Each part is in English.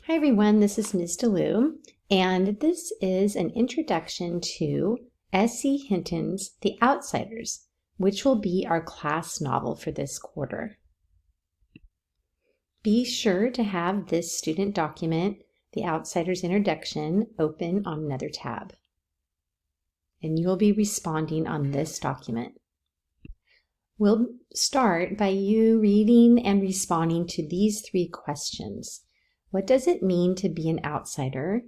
Hi everyone, this is Ms. DeLu, and this is an introduction to S.C. Hinton's The Outsiders, which will be our class novel for this quarter. Be sure to have this student document, The Outsiders Introduction, open on another tab. And you will be responding on this document. We'll start by you reading and responding to these three questions. What does it mean to be an outsider?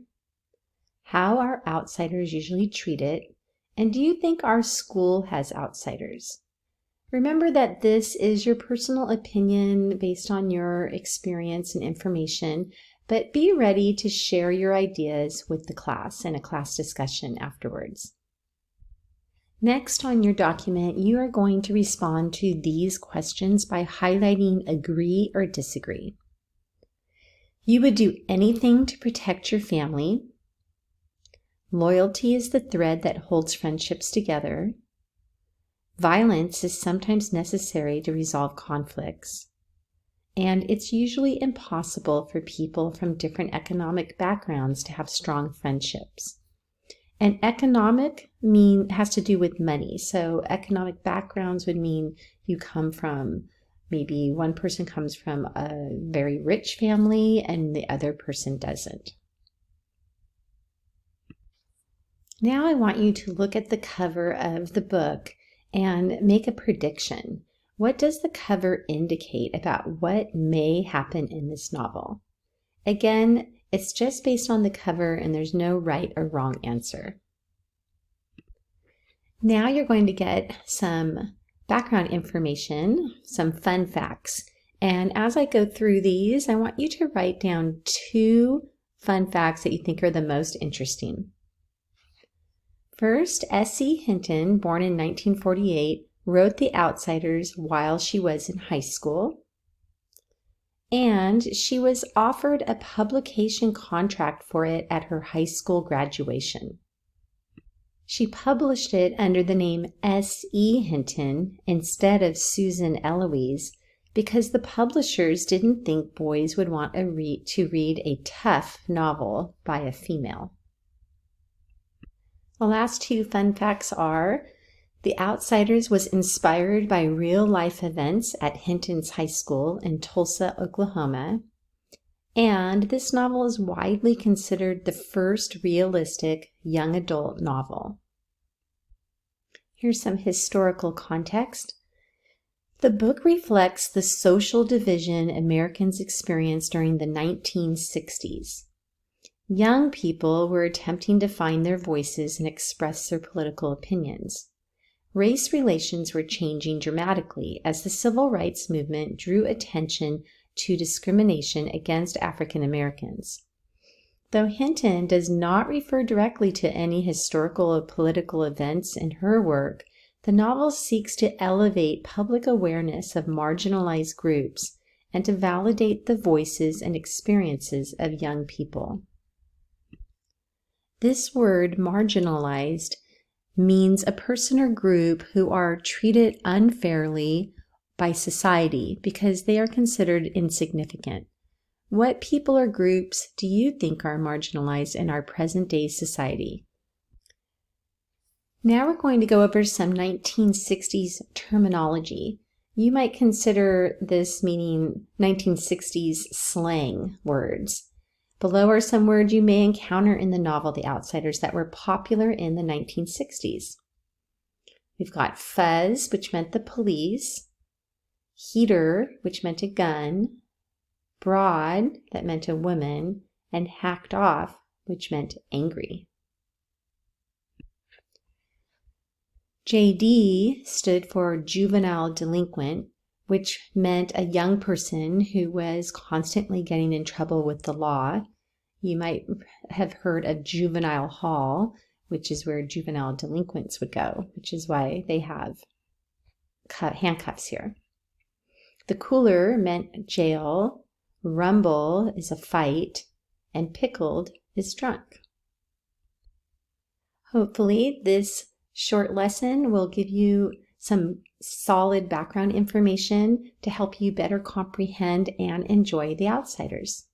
How are outsiders usually treated? And do you think our school has outsiders? Remember that this is your personal opinion based on your experience and information, but be ready to share your ideas with the class in a class discussion afterwards. Next on your document, you are going to respond to these questions by highlighting agree or disagree. You would do anything to protect your family. Loyalty is the thread that holds friendships together. Violence is sometimes necessary to resolve conflicts. And it's usually impossible for people from different economic backgrounds to have strong friendships. And economic has to do with money. So economic backgrounds would mean you come from maybe one person comes from a very rich family and the other person doesn't. Now I want you to look at the cover of the book and make a prediction. What does the cover indicate about what may happen in this novel? Again, it's just based on the cover and there's no right or wrong answer. Now you're going to get some background information, some fun facts. And as I go through these, I want you to write down 2 fun facts that you think are the most interesting. First, S.C. Hinton, born in 1948, wrote The Outsiders while she was in high school. And she was offered a publication contract for it at her high school graduation. She published it under the name S.E. Hinton instead of Susan Eloise because the publishers didn't think boys would want to read a tough novel by a female. The last 2 fun facts are The Outsiders was inspired by real-life events at Hinton's High School in Tulsa, Oklahoma, and this novel is widely considered the first realistic young adult novel. Here's some historical context. The book reflects the social division Americans experienced during the 1960s. Young people were attempting to find their voices and express their political opinions. Race relations were changing dramatically as the civil rights movement drew attention to discrimination against African Americans. Though Hinton does not refer directly to any historical or political events in her work, the novel seeks to elevate public awareness of marginalized groups and to validate the voices and experiences of young people. This word, marginalized, means a person or group who are treated unfairly by society because they are considered insignificant. What people or groups do you think are marginalized in our present-day society? Now we're going to go over some 1960s terminology. You might consider this meaning 1960s slang words. Below are some words you may encounter in the novel The Outsiders that were popular in the 1960s. We've got fuzz, which meant the police, heater, which meant a gun, broad, that meant a woman, and hacked off, which meant angry. JD stood for juvenile delinquent, which meant a young person who was constantly getting in trouble with the law. You might have heard of juvenile hall, which is where juvenile delinquents would go, which is why they have handcuffs here. The cooler meant jail, rumble is a fight, and pickled is drunk. Hopefully this short lesson will give you some solid background information to help you better comprehend and enjoy The Outsiders.